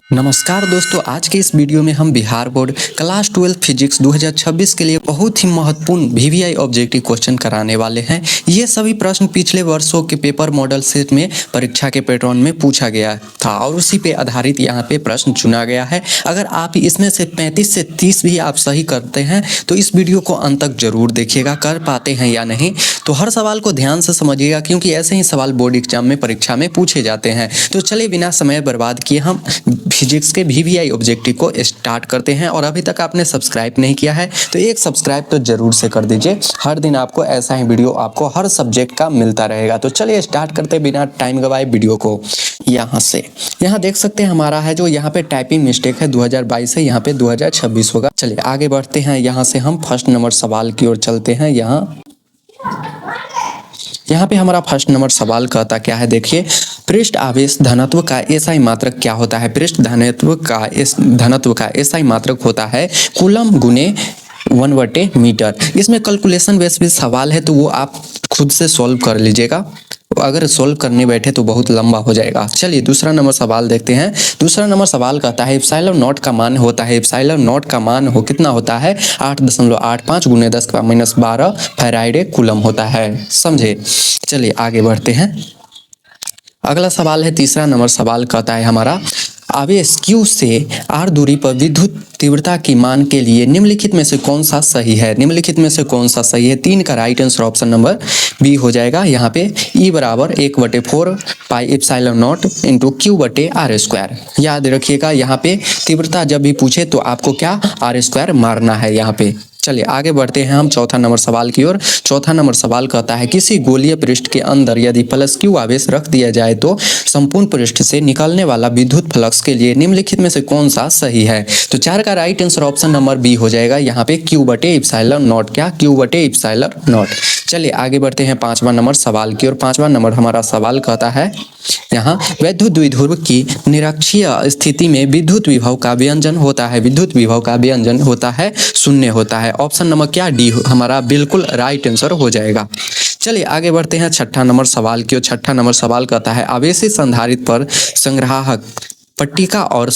नमस्कार दोस्तों, आज के इस वीडियो में हम बिहार बोर्ड क्लास 12 फिजिक्स 2026 के लिए बहुत ही महत्वपूर्ण वीवीआई ऑब्जेक्टिव क्वेश्चन कराने वाले हैं। ये सभी प्रश्न पिछले वर्षों के पेपर मॉडल सेट में परीक्षा के पैटर्न में पूछा गया था और उसी पे आधारित यहाँ पे प्रश्न चुना गया है। अगर आप इसमें से 35 से 30 भी आप सही करते हैं तो इस वीडियो को अंत तक जरूर देखिएगा, कर पाते हैं या नहीं। तो हर सवाल को ध्यान से समझिएगा क्योंकि ऐसे ही सवाल बोर्ड एग्जाम में परीक्षा में पूछे जाते हैं। तो चलिए बिना समय बर्बाद किए हम फिजिक्स के वीवीआई ऑब्जेक्टिव को स्टार्ट करते हैं। और अभी तक आपने सब्सक्राइब नहीं किया है तो एक सब्सक्राइब तो जरूर से कर दीजिए। हर दिन आपको ऐसा ही वीडियो आपको हर सब्जेक्ट का मिलता रहेगा। तो चलिए स्टार्ट करते बिना टाइम गवाए वीडियो को। यहाँ देख सकते हैं हमारा है जो यहाँ पे टाइपिंग मिस्टेक है 2022 है, यहाँ पे 2026 होगा। चलिए आगे बढ़ते हैं। यहाँ से हम फर्स्ट नंबर सवाल की ओर चलते हैं। यहाँ पे हमारा फर्स्ट नंबर सवाल कहता क्या है, देखिए, पृष्ठ आवेश धनत्व का एसआई मात्रक क्या होता है। पृष्ठ धनत्व का एसआई मात्रक होता है कूलम गुने 1/मीटर। इसमें कैलकुलेशन बेस भी सवाल है तो वो आप खुद से सॉल्व कर लीजिएगा। अगर सॉल्व करने बैठे तो बहुत लंबा हो जाएगा। चलिए दूसरा नंबर सवाल देखते हैं। दूसरा नंबर सवाल कहता है एप्सिलॉन नॉट का मान होता है, एप्सिलॉन नॉट का मान कितना होता है 8.85 × 10⁻12 फैराड कूलम होता है। समझे। चलिए आगे बढ़ते हैं। अगला सवाल है तीसरा नंबर सवाल कहता है हमारा आवेश Q से R दूरी पर विद्युत तीव्रता की मान के लिए निम्नलिखित में से कौन सा सही है। निम्नलिखित में से कौन सा सही है। 3 का right answer option number B हो जाएगा। यहाँ पे E बराबर 1/4 pi epsilon not into Q/r²। याद रखिएगा यहाँ पे तीव्रता जब भी पूछे तो आपको क्या r² मारना है यहाँ पे। चलिए आगे बढ़ते हैं हम चौथा नंबर सवाल की ओर। चौथा नंबर सवाल कहता है किसी गोलीय पृष्ठ के अंदर यदि +Q आवेश रख दिया जाए तो संपूर्ण पृष्ठ से निकलने वाला विद्युत फ्लक्स के लिए निम्नलिखित में से कौन सा सही है। तो 4 का right answer option number B हो जाएगा। यहाँ पे Q/ε0 क्या Q/ε0। चलिए आगे बढ़ते हैं पांचवा नंबर सवाल की ओर। पांचवा नंबर हमारा सवाल कहता है यहाँ विद्युत द्विध्रुव की निरक्षीय स्थिति में विद्युत विभव का व्यंजन होता है। विद्युत विभव का व्यंजन होता है 0 होता है। ऑप्शन नंबर क्या डी हमारा बिल्कुल राइट आंसर हो जाएगा। चलिए आगे बढ़ते हैं छठा नंबर सवाल की ओर। छठा नंबर सवाल कहता है आवेशित संधारित्र पर संग्राहक पट्टिका और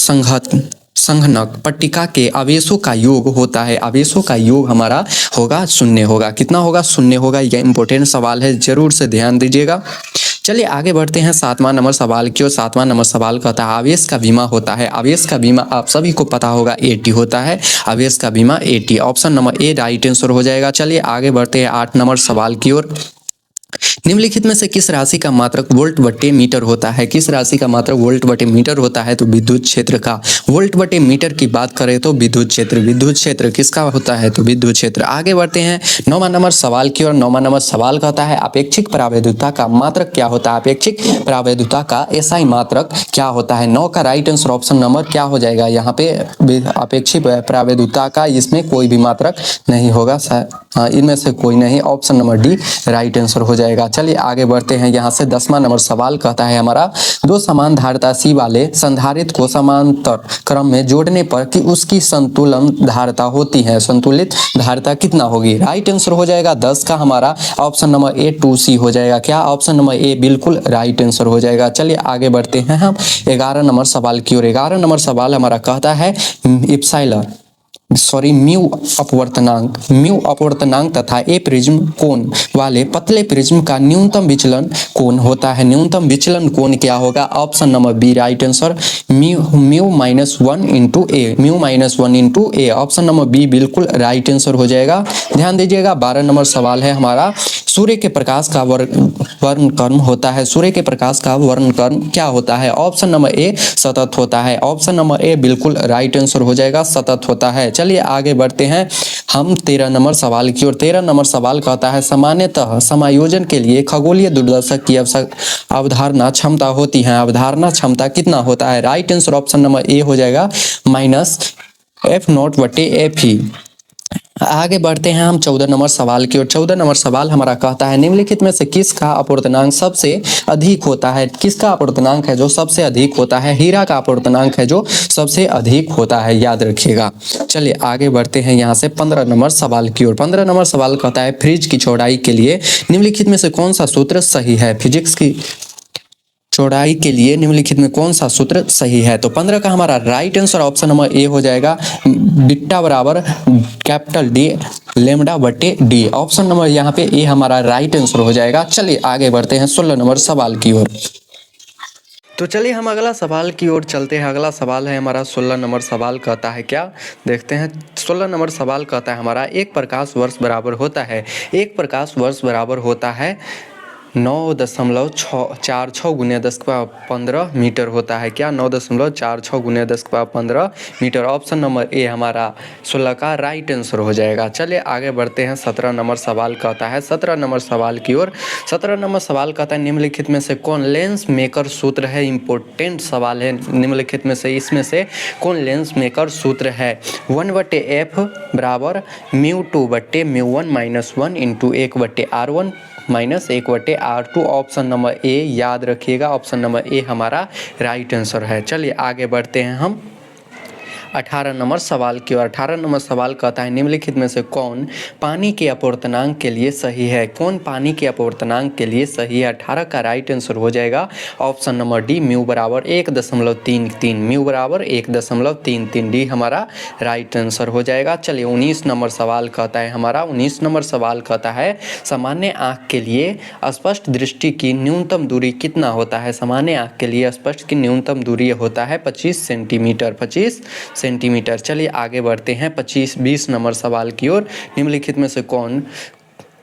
संघनक पट्टिका के आवेशों का योग होता है। आवेशों का योग हमारा होगा 0 होगा। कितना होगा 0 होगा। यह इंपॉर्टेंट सवाल है, जरूर से ध्यान दीजिएगा। चलिए आगे बढ़ते हैं सातवां नंबर सवाल की ओर। सातवां नंबर सवाल कहता है आवेश का बीमा होता है। आवेश का बीमा आप सभी को पता होगा AT होता है। आवेश का बीमा AT option number A right answer हो जाएगा। चलिए आगे बढ़ते हैं 8 नंबर सवाल की ओर। निम्नलिखित में से किस राशि का मात्रक वोल्ट/मीटर होता है। किस राशि का मात्रक वोल्ट/मीटर होता है। तो विद्युत क्षेत्र का। वोल्ट/मीटर की बात करें तो विद्युत क्षेत्र किसका होता है तो विद्युत क्षेत्र। आगे बढ़ते हैं 9वां नंबर सवाल की ओर। 9वां नंबर सवाल कहता है अपेक्षित परावैद्युता का मात्रक क्या होता है। अपेक्षित परावैद्युता का एसआई मात्रक क्या होता है। 9 का राइट आंसर ऑप्शन नंबर क्या हो जाएगा। यहाँ पे अपेक्षित परावैद्युता का इसमें कोई भी मात्रक नहीं होगा। हाँ, इनमें से कोई नहीं। Option number D right answer हो जाएगा। चलिए आगे बढ़ते हैं। यहाँ से 10वां नंबर सवाल कहता है हमारा दो समान धारिता C वाले संधारित्र को समांतर क्रम में जोड़ने पर कि उसकी संतुलन धारिता होती है। संतुलित धारिता कितना होगी। राइट आंसर हो जाएगा 10 का हमारा ऑप्शन नंबर ए 2C हो जाएगा। क्या ऑप्शन नंबर ए बिल्कुल राइट आंसर हो जाएगा। चलिए आगे बढ़ते हैं हम 11 नंबर सवाल की ओर। 11 नंबर सवाल हमारा कहता है म्यू अपवर्तनांक तथा ए प्रिज्म कोण वाले पतले प्रिज्म का न्यूनतम विचलन कोण होता है। न्यूनतम विचलन कोण क्या होगा। Option number B right answer mu -1 × A. Option number B बिल्कुल राइट आंसर हो जाएगा। ध्यान दीजिएगा। 12 नंबर सवाल है हमारा सूर्य के प्रकाश का वर्णक्रम होता है। सूर्य के प्रकाश का वर्णक्रम क्या होता है। ऑप्शन नंबर ए सतत होता है। ऑप्शन नंबर ए बिल्कुल राइट आंसर हो जाएगा, सतत होता है। चलिए आगे बढ़ते हैं हम 13 नंबर सवाल की ओर। 13 नंबर सवाल कहता है सामान्यतः समायोजन के लिए खगोलीय दूरदर्शक की अवधारणा क्षमता होती है। अवधारणा क्षमता कितना होता है। Right answer option number A हो जाएगा -F0/Fe। आगे बढ़ते हैं हम 14 नंबर सवाल की ओर। 14 नंबर सवाल हमारा कहता है निम्नलिखित में से किसका अपवर्तनांक सबसे अधिक होता है। किसका अपवर्तनांक है जो सबसे अधिक होता है। हीरा का अपवर्तनांक है जो सबसे अधिक होता है, याद रखिएगा। चलिए आगे बढ़ते हैं यहाँ से 15 नंबर सवाल की ओर। 15 नंबर सवाल कहता है फ्रिज की चौड़ाई के लिए निम्नलिखित में से कौन सा सूत्र सही है। फिजिक्स की चौड़ाई के लिए निम्नलिखित में कौन सा सूत्र सही है? तो 15 का हमारा right answer option number A हो जाएगा, बीटा बराबर कैपिटल डी लेमडा बटे डी। ऑप्शन नंबर यहाँ पे ए हमारा राइट आंसर हो जाएगा। चलिए आगे बढ़ते हैं 16 नंबर सवाल की ओर। तो चलिए हम अगला सवाल की ओर चलते हैं। अगला सवाल है हमारा 16 नंबर सवाल कहता है क्या, देखते हैं। 16 नंबर सवाल कहता है हमारा एक प्रकाश वर्ष बराबर होता है, एक प्रकाश वर्ष बराबर होता है 9.46 गुने 10⁻15 मीटर होता है क्या? 9.46 गुने 10⁻15 मीटर। ऑप्शन नंबर ए हमारा 16 का राइट आंसर हो जाएगा। चलिए आगे बढ़ते हैं। 17 नंबर सवाल कहता है, 17 नंबर सवाल की ओर। 17 नंबर सवाल कहता है निम्नलिखित में से कौन लेंस मेकर सूत्र है? इंपॉर्टेंट सवाल है। निम्नलिखित में से इसमें से कौन लेंस मेकर सूत्र है? 1/f बराबर μ2/μ1 - 1 × 1/r1 - 1/r2। Option number A याद रखिएगा, ऑप्शन नंबर ए हमारा राइट आंसर है। चलिए आगे बढ़ते हैं हम 18 नंबर सवाल की ओर। 18 नंबर सवाल कहता है निम्नलिखित में से कौन पानी के अपवर्तनांक के लिए सही है? कौन पानी के अपवर्तनांक के लिए सही है? 18 का राइट आंसर हो जाएगा ऑप्शन नंबर डी, म्यू बराबर 1.33, म्यू बराबर 1.33 डी हमारा राइट आंसर हो जाएगा। चलिए 19 नंबर सवाल कहता है हमारा, 19 नंबर सवाल कहता है सामान्य आँख के लिए स्पष्ट दृष्टि की न्यूनतम दूरी कितना होता है? सामान्य आँख के लिए स्पष्ट की न्यूनतम दूरी होता है 25 सेंटीमीटर, 25 सेंटीमीटर। चलिए आगे बढ़ते हैं 20 नंबर सवाल की ओर। निम्नलिखित में से कौन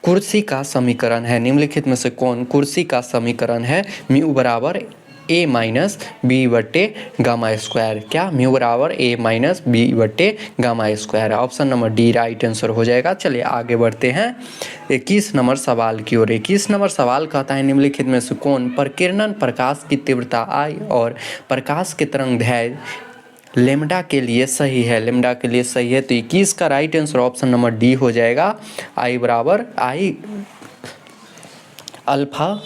कुर्सी का समीकरण है? निम्नलिखित में से कौन कुर्सी का समीकरण है? म्यू बराबर a माइनस बी बटे गामा स्क्वायर। क्या? म्यू बराबर a माइनस बी बटे gamma square. Option number D right answer हो जाएगा। चलिए आगे बढ़ते हैं 21 नंबर सवाल की ओर। 21 नंबर सवाल कहता है निम्नलिखित में से कौन प्रकीर्णन प्रकाश की तीव्रता आई और प्रकाश के तरंगदैर्घ्य लेमडा के लिए सही है? लेमडा के लिए सही है। तो 21 का right answer option number D हो जाएगा, आई बराबर आई अल्फा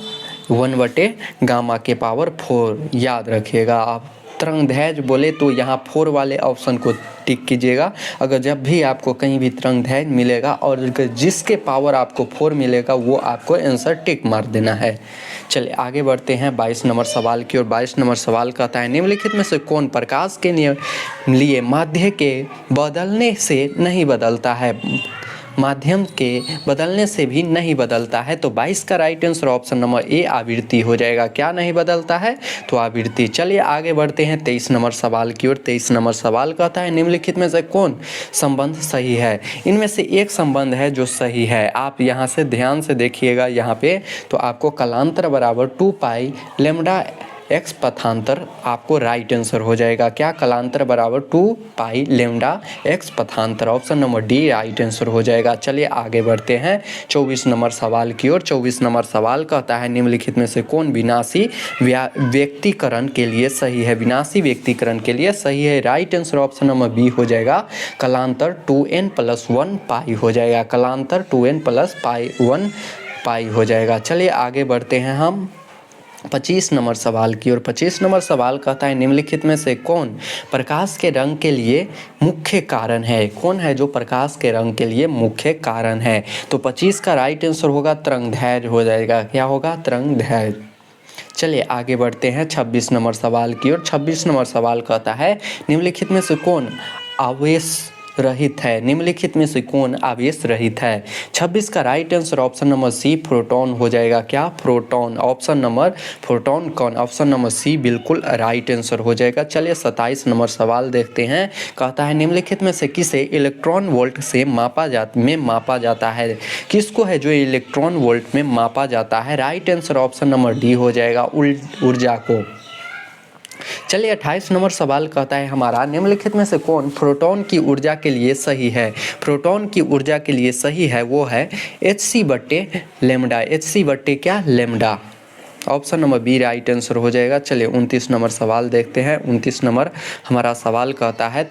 1/γ4। याद रखिएगा आप, तरंगदैर्घ्य बोले तो यहाँ 4 वाले ऑप्शन को टिक कीजिएगा। अगर जब भी आपको कहीं भी तरंगदैर्घ्य मिलेगा और जिसके पावर आपको 4 मिलेगा वो आपको आंसर टिक मार देना है। चलिए आगे बढ़ते हैं 22 नंबर सवाल की ओर। 22 नंबर सवाल कहता है निम्नलिखित में से कौन प्रकाश के लिए माध्य के बदलने से नहीं बदलता है? माध्यम के बदलने से भी नहीं बदलता है। तो 22 का right answer option number A आवृत्ति हो जाएगा। क्या नहीं बदलता है? तो आवृत्ति। चलिए आगे बढ़ते हैं 23 नंबर सवाल की ओर। 23 नंबर सवाल कहता है निम्नलिखित में से कौन संबंध सही है? इनमें से एक संबंध है जो सही है। आप यहाँ से ध्यान से देखिएगा यहाँ पे, तो आपको कलांतर बराबर 2π लेमडा एक्स पथांतर आपको राइट आंसर हो जाएगा। क्या? कलांतर बराबर 2π लेमडा एक्स पथांतर। Option number D right answer हो जाएगा। चलिए आगे बढ़ते हैं 24 नंबर सवाल की ओर। 24 नंबर सवाल कहता है निम्नलिखित में से कौन विनाशी व्यक्तिकरण के लिए सही है? विनाशी व्यक्तिकरण के लिए सही है। Right answer option number B हो जाएगा, कलांतर 2n+1π हो जाएगा। कलांतर 2n+1π हो जाएगा। चलिए आगे बढ़ते हैं हम 25 नंबर सवाल की ओर। 25 नंबर सवाल कहता है निम्नलिखित में से कौन प्रकाश के रंग के लिए मुख्य कारण है? कौन है जो प्रकाश के रंग के लिए मुख्य कारण है? तो 25 का राइट आंसर होगा तरंगदैर्घ्य हो जाएगा। क्या होगा? तरंगदैर्घ्य। चलिए आगे बढ़ते हैं 26 नंबर सवाल की ओर। 26 नंबर सवाल कहता है निम्नलिखित में से कौन आवेश रहित है? निम्नलिखित में से कौन आवेश रहित है? 26 का right answer option number C proton हो जाएगा। क्या? प्रोटॉन। ऑप्शन नंबर प्रोटॉन कौन? ऑप्शन नंबर सी बिल्कुल राइट आंसर हो जाएगा। चलिए 27 नंबर सवाल देखते हैं। कहता है निम्नलिखित में से किसे इलेक्ट्रॉन वोल्ट से मापा जाता है? किसको है जो इलेक्ट्रॉन वोल्ट में मापा जाता है? Right answer option number D हो जाएगा, ऊर्जा को। चलिए 28 नंबर सवाल कहता है हमारा निम्नलिखित में से कौन प्रोटॉन की ऊर्जा के लिए सही है? प्रोटॉन की ऊर्जा के लिए सही है वो है hc/λ। hc/ क्या? Lambda. Option number B right answer हो जाएगा। चलिए 29 नंबर सवाल देखते हैं। 29 नंबर हमारा सवाल कहता है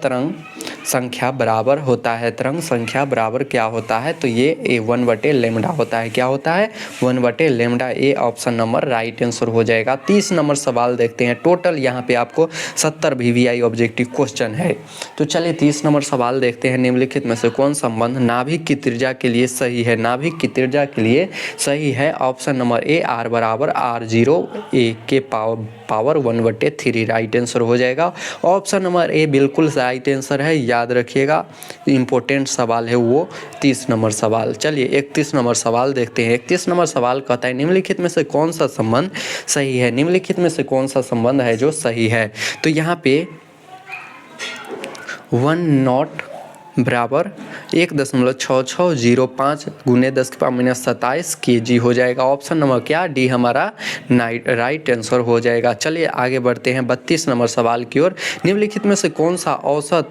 संख्या बराबर होता है। तरंग संख्या बराबर क्या होता है, तो ये ए 1/λ होता है। क्या होता है, 1/λ। A option number right answer हो जाएगा। 30 नंबर सवाल देखते हैं। टोटल यहाँ पे आपको 70 VVI ऑब्जेक्टिव क्वेश्चन है। तो चलिए 30 नंबर सवाल देखते हैं। निम्नलिखित में से कौन संबंध नाभिक की त्रिज्या के लिए सही है। नाभिक की त्रिज्या के लिए सही है ऑप्शन नंबर ए, R बराबर R0 A के पावर 1/3 राइट आंसर हो जाएगा। ऑप्शन नंबर ए बिल्कुल राइट आंसर है, याद रखिएगा। इम्पोर्टेंट सवाल है वो 30 नंबर सवाल। चलिए 31 नंबर सवाल देखते हैं। 31 नंबर सवाल कहता है निम्नलिखित में से कौन सा संबंध सही है। निम्नलिखित में से कौन सा संबंध है जो सही है, तो यहाँ पे 1 नॉट बराबर 1.6605 गुने 10⁻⁻27 kg हो जाएगा। ऑप्शन नंबर क्या, डी हमारा राइट आंसर हो जाएगा। चलिए आगे बढ़ते हैं 32 नंबर सवाल की ओर। निम्नलिखित में से कौन सा औसत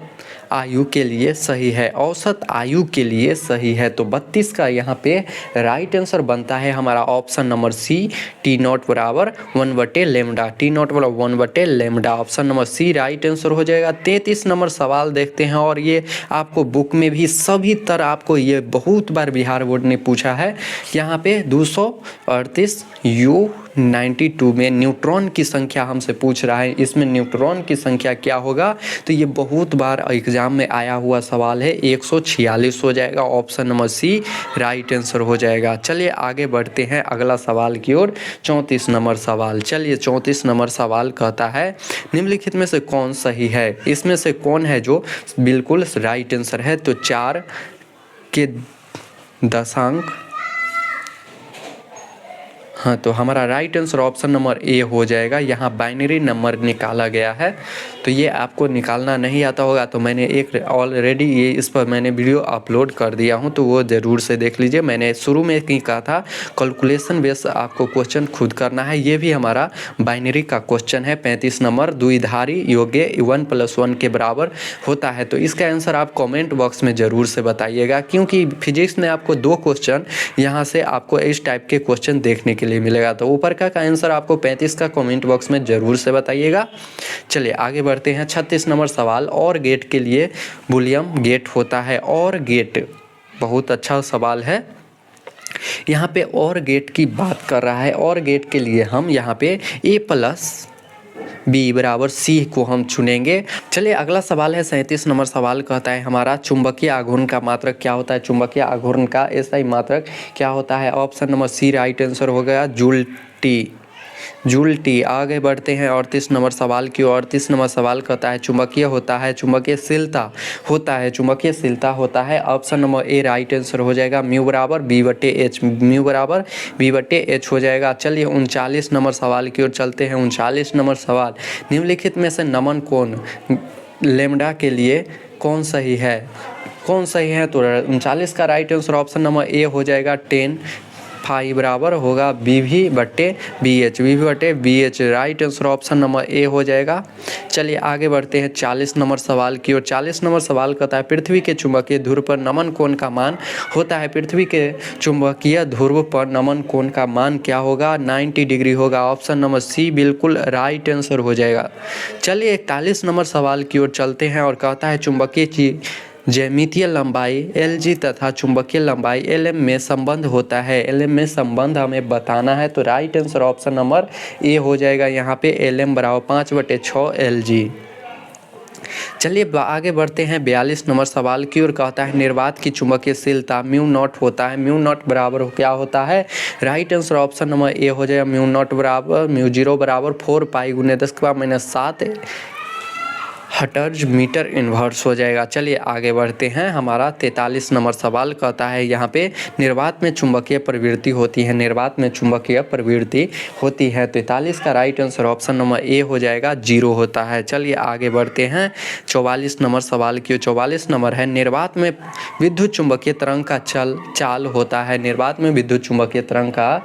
आयु के लिए सही है। औसत आयु के लिए सही है, तो 32 का यहाँ पे राइट आंसर बनता है हमारा ऑप्शन नंबर सी, T0 बराबर 1/λ। T0 बराबर 1/λ। Option number C right answer हो जाएगा। 33 नंबर सवाल देखते हैं, और ये आपको बुक में भी सभी तरह आपको ये बहुत बार बिहार बोर्ड ने पूछा है। यहाँ पे 238 U92 में न्यूट्रॉन की संख्या हमसे पूछ रहा है। इसमें न्यूट्रॉन की संख्या क्या होगा, तो ये बहुत बार एग्जाम में आया हुआ सवाल है। 146 हो जाएगा। Option number C right answer हो जाएगा। चलिए आगे बढ़ते हैं अगला सवाल की ओर। 34 नंबर सवाल। चलिए 34 नंबर सवाल कहता है निम्नलिखित में से कौन सही है। इसमें से कौन है जो बिल्कुल राइट आंसर है, तो 4 के दशांक, हाँ, तो हमारा right answer option number A हो जाएगा। यहाँ बाइनरी नंबर निकाला गया है, तो ये आपको निकालना नहीं आता होगा तो मैंने एक ऑलरेडी ये इस पर मैंने वीडियो अपलोड कर दिया हूँ, तो वो ज़रूर से देख लीजिए। मैंने शुरू में ही कहा था कैलकुलेशन बेस आपको क्वेश्चन खुद करना है। ये भी हमारा बाइनरी का क्वेश्चन है। 35 नंबर, द्विधारी योग्य 1+1 के बराबर होता है, तो इसका आंसर आप कॉमेंट बॉक्स में ज़रूर से बताइएगा, क्योंकि फिजिक्स में आपको 2 क्वेश्चन यहाँ से आपको इस टाइप के क्वेश्चन देखने के लिए मिलेगा। तो ऊपर का आंसर आपको 35 का कमेंट बॉक्स में ज़रूर से बताइएगा। चलिए आगे बढ़ते हैं 36 नंबर सवाल। और गेट के लिए बूलियन गेट होता है। और गेट बहुत अच्छा सवाल है। यहाँ पे और गेट की बात कर रहा है। और गेट के लिए हम यहाँ पे A+B बराबर C को हम चुनेंगे। चलिए अगला सवाल है 37 नंबर सवाल कहता है हमारा चुंबकीय आघूर्ण का मात्रक क्या होता है। चुंबकीय आघूर्ण का SI मात्रक क्या होता है। Option number C right answer हो गया, जूल टी। आगे बढ़ते हैं 38 नंबर सवाल की। 38 नंबर सवाल कहता है चुंबकीय होता है, चुंबकीयशीलता होता है, चुंबकीयशीलता होता है। Option number A right answer हो जाएगा, म्यू बराबर B/H, म्यू बराबर B/H हो जाएगा। चलिए 39 नंबर सवाल की ओर चलते हैं। 39 नंबर सवाल, निम्नलिखित में से नमन कोण लैम्ब्डा के लिए कौन सही है। कौन सही है, तो 39 का right answer option number A हो जाएगा, 10 फाई बराबर होगा BV/BH right answer option number A हो जाएगा। चलिए आगे बढ़ते हैं 40 नंबर सवाल की ओर। 40 नंबर सवाल कहता है पृथ्वी के चुंबकीय ध्रुव पर नमन कोण का मान होता है। पृथ्वी के चुंबकीय ध्रुव पर नमन कोण का मान क्या होगा, 90 डिग्री होगा। ऑप्शन नंबर सी बिल्कुल राइट आंसर हो जाएगा। चलिए 41 नंबर सवाल की ओर चलते हैं और कहता है चुंबकीय ज्यामितीय लंबाई Lg तथा चुंबकीय लंबाई Lm में संबंध होता है। Lm में संबंध हमें बताना है, तो right answer option number A हो जाएगा। यहाँ पे Lm बराबर 5/6 Lg। चलिए आगे बढ़ते हैं 42 नंबर सवाल की ओर कहता है निर्वात की चुंबकीयशीलता μ0 होता है। μ0 बराबर क्या होता है, right answer option number A हो जाएगा, μ0 बराबर μ0 बराबर 4 पाई गुने 10⁻⁷ हर्ट्ज मीटर इन्वर्स हो जाएगा। चलिए आगे बढ़ते हैं। हमारा 43 नंबर सवाल कहता है यहाँ पे निर्वात में चुंबकीय प्रवृत्ति होती है। निर्वात में चुंबकीय प्रवृत्ति होती है। 43 का right answer option number A हो जाएगा, 0 होता है। चलिए आगे बढ़ते हैं 44 नंबर सवाल की। 44 नंबर है निर्वात में विद्युत चुंबकीय तरंग का चाल होता है। निर्वात में विद्युत चुंबकीय तरंग का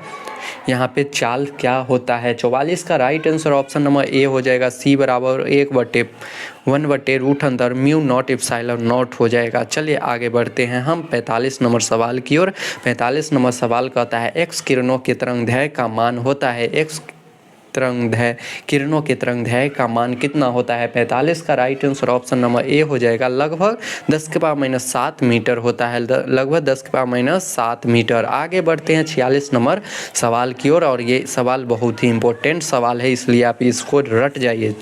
यहाँ पे चाल क्या होता है। 44 का right answer option number A हो जाएगा, सी बराबर 1/1/√अंदर μ0ε0 हो जाएगा। चलिए आगे बढ़ते हैं हम 45 नंबर सवाल की ओर। 45 नंबर सवाल कहता है एक्स किरणों के तरंगदैर्घ्य का मान होता है। एक्स तरंगदैर्घ्य, किरणों के तरंगदैर्घ्य का मान कितना होता है 45 का right answer option number A हो जाएगा। लगभग 10⁻⁷ मीटर होता है, लगभग 10⁻⁷ मीटर। आगे बढ़ते हैं 46 नंबर सवाल की ओर और ये सवाल बहुत ही इंपॉर्टेंट सवाल है, इसलिए आप इसको रट जाइए।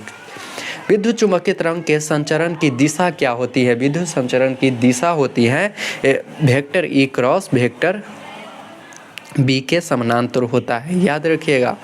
विद्युत चुम्बकीय तरंग के संचरण की दिशा क्या होती है? विद्युत संचरण की दिशा होती है vector E cross vector B के समानांतर होता है, याद रखिएगा।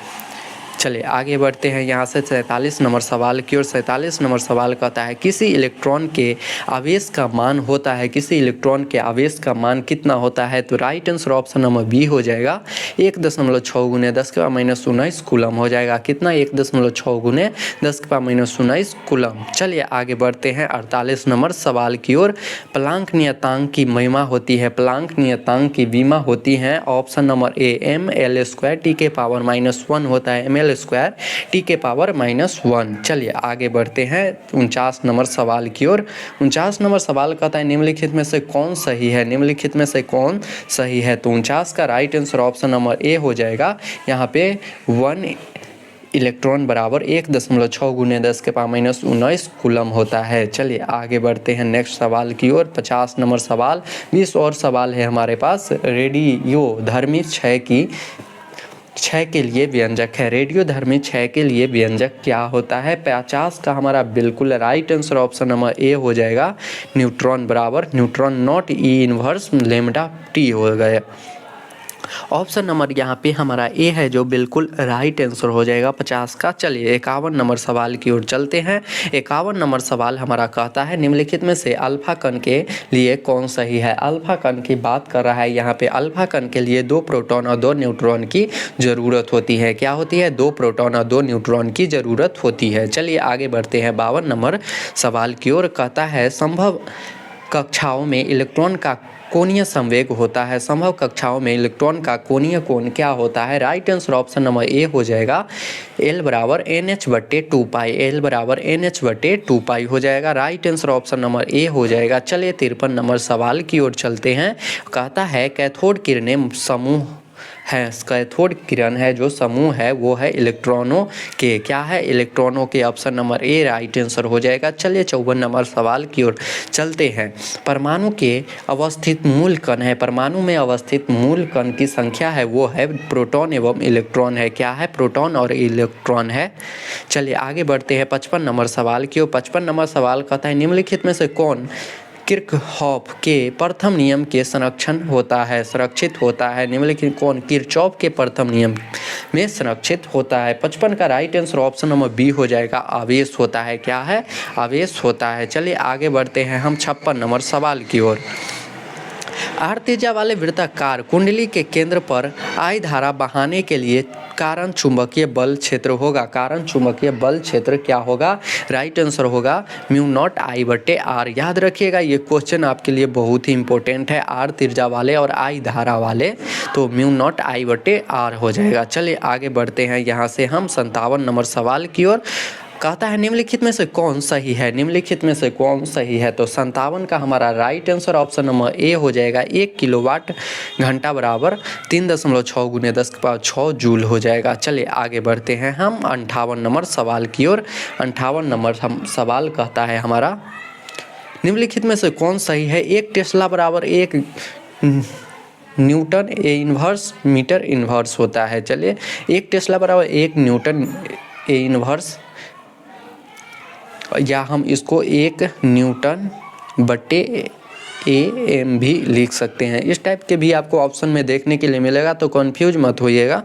चलिए आगे बढ़ते हैं यहाँ से 47 नंबर सवाल की ओर। 47 नंबर सवाल कहता है किसी इलेक्ट्रॉन के आवेश का मान होता है, किसी इलेक्ट्रॉन के आवेश का मान कितना होता है? तो right answer option number B हो जाएगा 1.6 × 10⁻⁹ कूलम हो जाएगा। कितना? 1.6 × 10⁻⁹ कूलम। चलिए आगे बढ़ते हैं 48 नंबर सवाल की ओर। प्लांक नियतांक की महिमा होती है, प्लांक नियतांक की विमा होती है option number A ml² T⁻⁻1 होता है, ml² T⁻⁻1। चलिए आगे बढ़ते हैं 49 नंबर सवाल की ओर। 49 नंबर सवाल कहता है निम्नलिखित में से कौन सही है? निम्नलिखित में से कौन सही है? तो 49 का right answer option number A हो जाएगा। यहाँ पे 1 इलेक्ट्रॉन बराबर 1.6 × 10⁻⁹ कूलम होता है। चलिए आगे बढ़ते हैं नेक्स्ट सवाल की ओर। 50 नंबर सवाल, 20 और सवाल है हमारे पास। रेडियोधर्मी क्षय के लिए व्यंजक है, रेडियोधर्मी क्षय के लिए व्यंजक क्या होता है? 50 का हमारा बिल्कुल right answer option number A हो जाएगा न्यूट्रॉन बराबर neutron not E inverse lambda T हो गया। ऑप्शन नंबर यहाँ पे हमारा ए है जो बिल्कुल राइट आंसर हो जाएगा 50 का। चलिए 51 नंबर सवाल की ओर चलते हैं। 51 नंबर सवाल हमारा कहता है निम्नलिखित में से अल्फा कण के लिए कौन सही है? अल्फा कण की बात कर रहा है यहाँ पे। अल्फा कण के लिए 2 प्रोटॉन और 2 न्यूट्रॉन की ज़रूरत होती है। क्या होती है? 2 प्रोटॉन और 2 न्यूट्रॉन की ज़रूरत होती है। चलिए आगे बढ़ते हैं 52 नंबर सवाल की ओर। कहता है संभव कक्षाओं में इलेक्ट्रॉन का कोणीय संवेग होता है, संभव कक्षाओं में इलेक्ट्रॉन का कोणीय कोण क्या होता है? Right answer option number A हो जाएगा L = NH/2π, L = NH/2π हो जाएगा। Right answer option number A हो जाएगा। चलिए 53 नंबर सवाल की ओर चलते हैं। कहता है कैथोड किरणें समूह है, कैथोड किरण है जो समूह है वो है इलेक्ट्रॉनों के। क्या है? इलेक्ट्रॉनों के। Option number A right answer हो जाएगा। चलिए 54 नंबर सवाल की ओर चलते हैं। परमाणु के अवस्थित मूल कण है, परमाणु में अवस्थित मूल कण की संख्या है वो है प्रोटॉन एवं इलेक्ट्रॉन है। क्या है? प्रोटॉन और इलेक्ट्रॉन है। चलिए आगे बढ़ते हैं 55 नंबर सवाल की ओर। 55 नंबर सवाल कहता है निम्नलिखित में से कौन किरचॉफ के प्रथम नियम के संरक्षित होता है? निम्नलिखित कौन किरचॉफ के प्रथम नियम में संरक्षित होता है? 55 का right answer option number B हो जाएगा आवेश होता है। क्या है? आवेश होता है। चलिए आगे बढ़ते हैं हम 56 नंबर सवाल की ओर। आर त्रिज्या वाले वृत्ताकार कुंडली के केंद्र पर आई धारा बहाने के लिए कारण चुंबकीय बल क्षेत्र होगा। कारण चुंबकीय बल क्षेत्र क्या होगा? राइट आंसर होगा μ0I/r। याद रखिएगा ये क्वेश्चन आपके लिए बहुत ही इंपॉर्टेंट है। आर त्रिज्या वाले और आई धारा वाले तो μ0I/r हो जाएगा। चलिए आगे बढ़ते हैं यहाँ से हम 57 नंबर सवाल की ओर। कहता है निम्नलिखित में से कौन सही है? निम्नलिखित में से कौन सही है? तो 57 का हमारा right answer option number A हो जाएगा 1 किलोवाट घंटा बराबर 3.6 × 10⁻6 जूल हो जाएगा। चलिए आगे बढ़ते हैं हम 58 नंबर सवाल की ओर। 58 नंबर सवाल कहता है हमारा निम्नलिखित में से कौन सही है? 1 टेस्ला बराबर 1 newton A inverse metre inverse होता है। चलिए 1 टेस्ला बराबर 1 न्यूटन ए इनवर्स, या हम इसको 1 N/AM भी लिख सकते हैं। इस टाइप के भी आपको ऑप्शन में देखने के लिए मिलेगा तो कंफ्यूज मत होइएगा।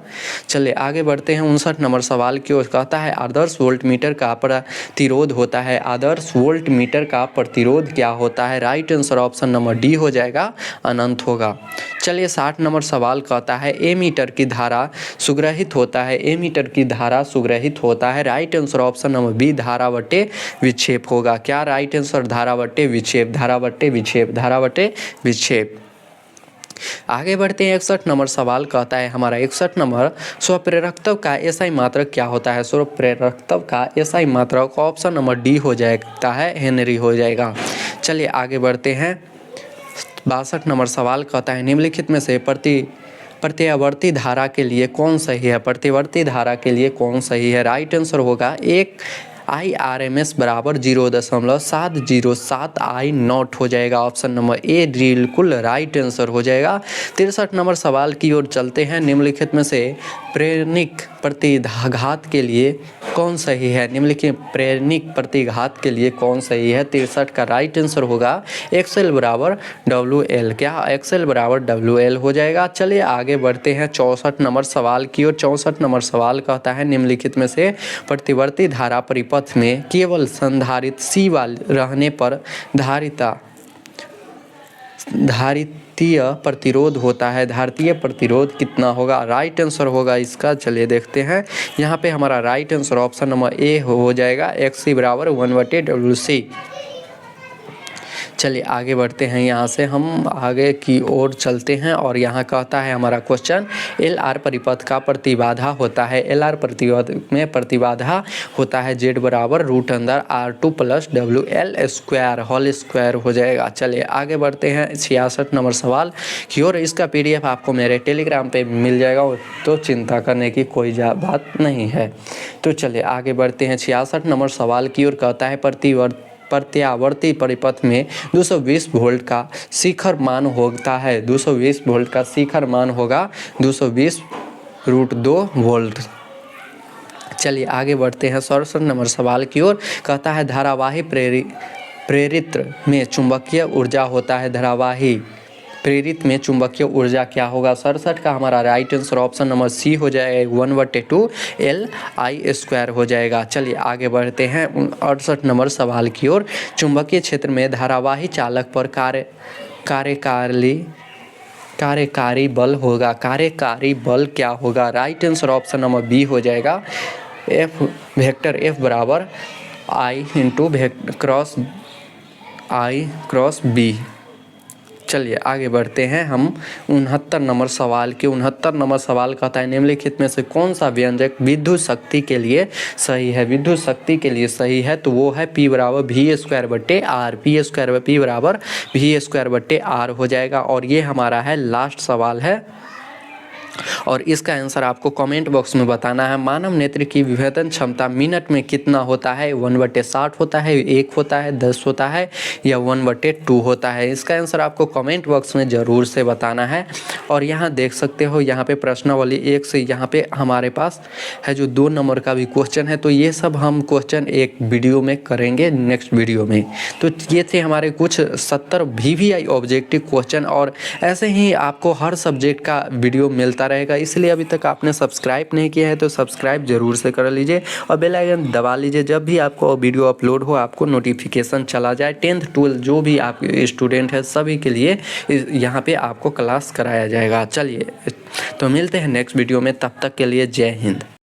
चलिए आगे बढ़ते हैं 59 नंबर सवाल की ओर। कहता है आदर्श वोल्टमीटर का प्रतिरोध होता है। आदर्श वोल्टमीटर का प्रतिरोध क्या होता है? Right answer option number D हो जाएगा अनंत होगा। चलिए 60 नंबर सवाल कहता है एमीटर की धारा सुग्रहित होता है। एमीटर की धारा सुग्रहित होता है। Right answer option number B धारा बटे विक्षेप होगा। क्या राइट आंसर? धारा बटे विक्षेप, धारा बटे विक्षेप, धारा बटे विक्षेप। आगे बढ़ते हैं 61 नंबर सवाल कहता है हमारा 61 नंबर स्वप्रेरकत्व का एसआई मात्रक क्या होता है? स्वप्रेरकत्व का एसआई मात्रक ऑप्शन नंबर डी हो जाता है हेनरी हो जाएगा। चलिए आगे बढ़ते हैं 62 नंबर सवाल कहता है निम्नलिखित में से प्रत्यावर्ती धारा के लिए कौन सही है? प्रत्यावर्ती धारा के लिए कौन सही है? राइट आंसर होगा एक IRMS बराबर 0.707 I नॉट हो जाएगा। ऑप्शन नंबर ए बिल्कुल राइट आंसर हो जाएगा। 63 नंबर सवाल की ओर चलते हैं। निम्नलिखित में से प्रेरणिक प्रतिघात के लिए कौन सही है? निम्नलिखित प्रेरणिक प्रतिघात के लिए कौन सही है? 63 का राइट आंसर होगा XL बराबर WL। क्या XL बराबर WL हो जाएगा। चलिए आगे बढ़ते हैं 64 नंबर सवाल की ओर। 64 नंबर सवाल कहता है निम्नलिखित में से प्रतिवर्ती धारा परिपथ में केवल संधारित C वाले रहने पर धारितीय प्रतिरोध होता है। धारितीय प्रतिरोध कितना होगा? राइट आंसर होगा इसका। चलिए देखते हैं। यहाँ पे हमारा right answer option number A हो जाएगा XC बराबर 1/WC। चलिए आगे बढ़ते हैं। यहाँ से हम आगे की ओर चलते हैं और यहाँ कहता है हमारा क्वेश्चन LR परिपथ का प्रतिबाधा होता है। LR प्रतिपथ में प्रतिबाधा होता है Z बराबर √R2 + WL square whole square हो जाएगा। चलिए आगे बढ़ते हैं 66 नंबर सवाल की ओर। इसका PDF आपको मेरे टेलीग्राम पे मिल जाएगा, तो चिंता करने की कोई बात नहीं है। तो चलिए आगे बढ़ते हैं 66 नंबर सवाल की ओर। कहता है प्रत्यावर्ती परिपथ में 220 वोल्ट का शिखर मान होता है। 220 वोल्ट का शिखर मान होगा 220√2 वोल्ट। चलिए आगे बढ़ते हैं 67 नंबर सवाल की ओर। कहता है धारावाही प्रेरित्र में चुंबकीय ऊर्जा होता है। धारावाही प्रेरित में चुंबकीय ऊर्जा क्या होगा? 67 का हमारा right answer option number C हो जाएगा 1/2 LI² हो जाएगा। चलिए आगे बढ़ते हैं 68 नंबर सवाल की ओर। चुंबकीय क्षेत्र में धारावाही चालक पर कार्यकारी बल होगा। कार्यकारी बल क्या होगा? Right answer option number B हो जाएगा F बराबर I×I×B। चलिए आगे बढ़ते हैं हम 69 नंबर सवाल के। 69 नंबर सवाल कहता है निम्नलिखित में से कौन सा व्यंजक विद्युत शक्ति के लिए सही है? विद्युत शक्ति के लिए सही है तो वो है P बराबर V²/R। P बराबर V²/R हो जाएगा। और ये हमारा है लास्ट सवाल है और इसका आंसर आपको कमेंट बॉक्स में बताना है। मानव नेत्र की विभेदन क्षमता मिनट में कितना होता है? 1/60 होता है, 1 होता है, 10 होता है या 1/2 होता है? इसका आंसर आपको कमेंट बॉक्स में ज़रूर से बताना है। और यहाँ देख सकते हो यहाँ पे प्रश्नावली 1 से यहाँ पे हमारे पास है जो 2 नंबर का भी क्वेश्चन है। तो ये सब हम क्वेश्चन एक वीडियो में करेंगे नेक्स्ट वीडियो में। तो ये थे हमारे कुछ 70 VVI ऑब्जेक्टिव क्वेश्चन और ऐसे ही आपको हर सब्जेक्ट का वीडियो मिलता रहेगा। इसलिए अभी तक आपने सब्सक्राइब नहीं किया है तो सब्सक्राइब जरूर से कर लीजिए और बेल आइकन दबा लीजिए। जब भी आपको वीडियो अपलोड हो आपको नोटिफिकेशन चला जाए। 10th 12th जो भी आप स्टूडेंट है सभी के लिए यहाँ पे आपको क्लास कराया जाएगा। चलिए तो मिलते हैं नेक्स्ट वीडियो में, तब तक के लिए जय हिंद।